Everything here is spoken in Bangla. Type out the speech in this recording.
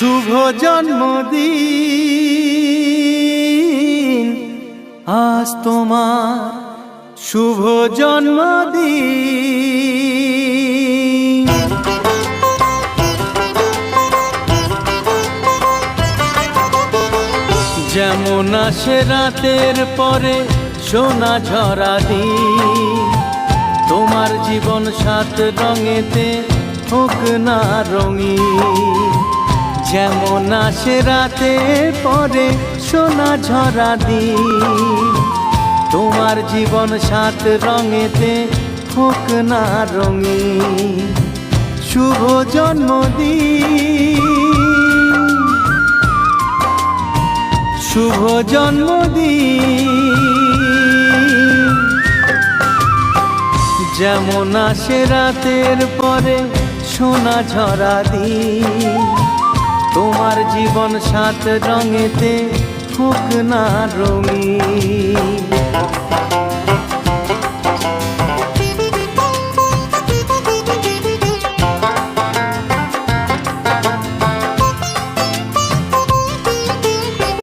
শুভ জন্মদিন, আজ তোমার শুভ জন্মদিন। যেমন আসে রাতের পরে সোনা ঝরা দিন, তোমার জীবন সাত রঙেতে হোক না রঙিন। যেমন আসে রাতের পরে সোনা ঝরা দিন, তোমার জীবন সাত রঙেতে হোক না রঙিন। শুভ জন্মদিন, শুভ জন্মদিন। যেমন আসে রাতের পরে সোনা ঝরা দিন, তোমার জীবন সাত রঙেতে হোক না রঙিন।